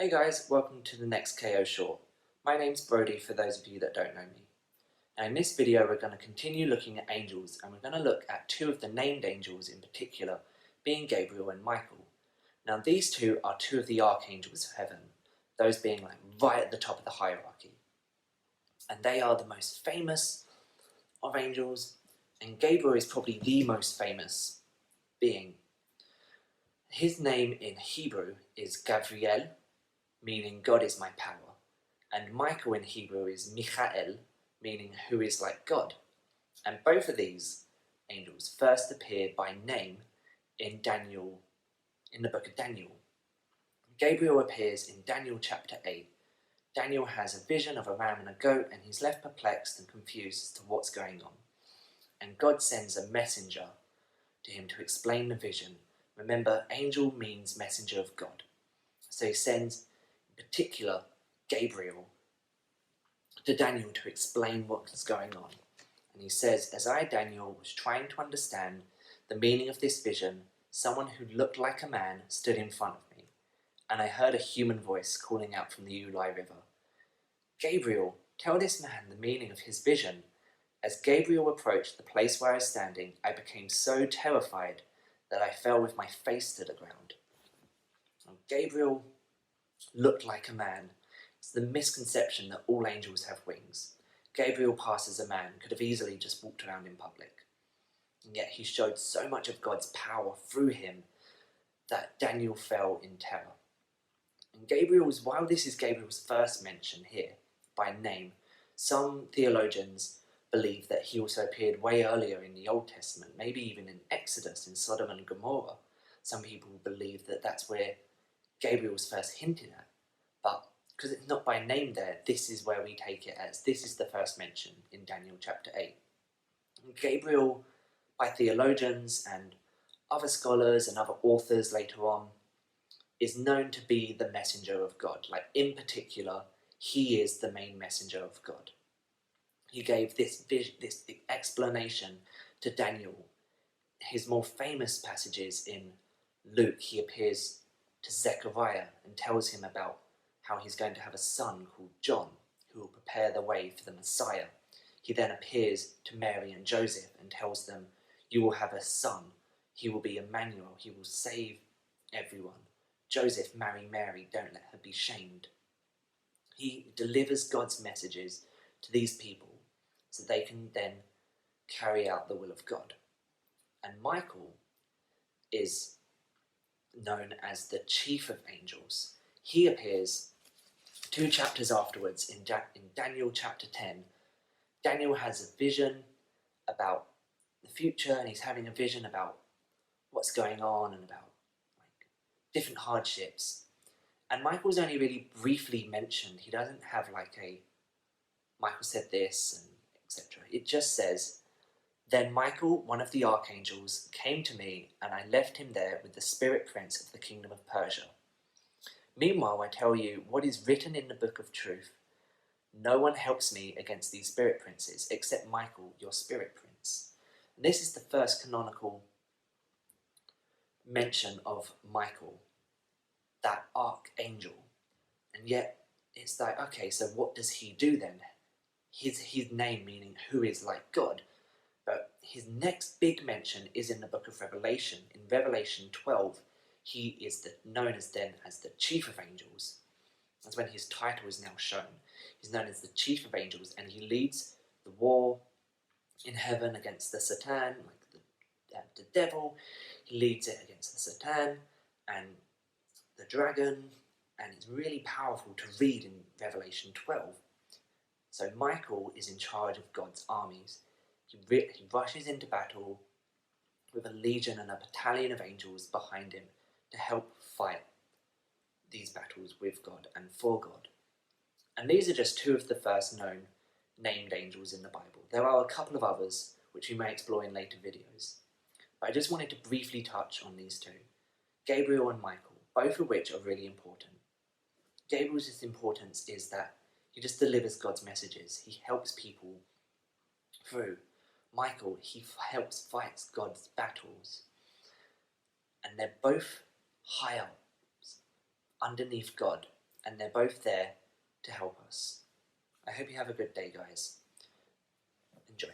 Hey guys, welcome to the next KO Short. My name's Brody for those of you that don't know me. Now in this video we're going to continue looking at angels, and we're going to look at two of the named angels in particular, being Gabriel and Michael. Now these two are two of the archangels of heaven, those being like right at the top of the hierarchy. And they are the most famous of angels, and Gabriel is probably the most famous being. His name in Hebrew is Gabriel, meaning God is my power, and Michael in Hebrew is Michael, meaning who is like God. And both of these angels first appear by name in the book of Daniel. Gabriel appears in Daniel chapter 8. Daniel has a vision of a ram and a goat, and he's left perplexed and confused as to what's going on. And God sends a messenger to him to explain the vision. Remember, angel means messenger of God. So he sends, in particular, Gabriel to Daniel to explain what's going on. And he says, as I, Daniel, was trying to understand the meaning of this vision, someone who looked like a man stood in front of me, and I heard a human voice calling out from the Ulai River, Gabriel, tell this man the meaning of his vision. As Gabriel approached the place where I was standing, I became so terrified that I fell with my face to the ground. Now, Gabriel looked like a man. It's the misconception that all angels have wings. Gabriel passed as a man, could have easily just walked around in public. And yet he showed so much of God's power through him that Daniel fell in terror. And while this is Gabriel's first mention here, by name, some theologians believe that he also appeared way earlier in the Old Testament, maybe even in Exodus, in Sodom and Gomorrah. Some people believe that that's where Gabriel was first hinted at. But because it's not by name there, this is where we take it as this is the first mention in Daniel chapter 8. And Gabriel, by theologians and other scholars and other authors later on, is known to be the messenger of God. Like in particular, he is the main messenger of God. He gave this explanation to Daniel. His more famous passages in Luke, he appears to Zechariah and tells him about how he's going to have a son called John, who will prepare the way for the Messiah. He then appears to Mary and Joseph and tells them, you will have a son, he will be Emmanuel, he will save everyone. Joseph, marry Mary, don't let her be shamed. He delivers God's messages to these people so they can then carry out the will of God. And Michael is known as the chief of angels. He appears 2 chapters afterwards in Daniel chapter 10. Daniel has a vision about the future, and he's having a vision about what's going on and about different hardships. And Michael's only really briefly mentioned. He doesn't have Michael said this and etc. It just says, then Michael, one of the archangels, came to me, and I left him there with the spirit prince of the kingdom of Persia. Meanwhile, I tell you what is written in the book of truth. No one helps me against these spirit princes except Michael, your spirit prince. And this is the first canonical mention of Michael, that archangel. And yet it's like, okay, so what does he do then? His name meaning who is like God. But his next big mention is in the book of Revelation. In Revelation 12, he is known as the chief of angels. That's when his title is now shown. He's known as the chief of angels, and he leads the war in heaven against the Satan, like the devil. He leads it against the Satan and the dragon, and it's really powerful to read in Revelation 12. So Michael is in charge of God's armies. He rushes into battle with a legion and a battalion of angels behind him to help fight these battles with God and for God. And these are just 2 of the first known named angels in the Bible. There are a couple of others which we may explore in later videos. But I just wanted to briefly touch on these 2, Gabriel and Michael, both of which are really important. Gabriel's importance is that he just delivers God's messages. He helps people through. Michael, he helps fight God's battles. And they're both high up underneath God, and they're both there to help us. I hope you have a good day, guys. Enjoy.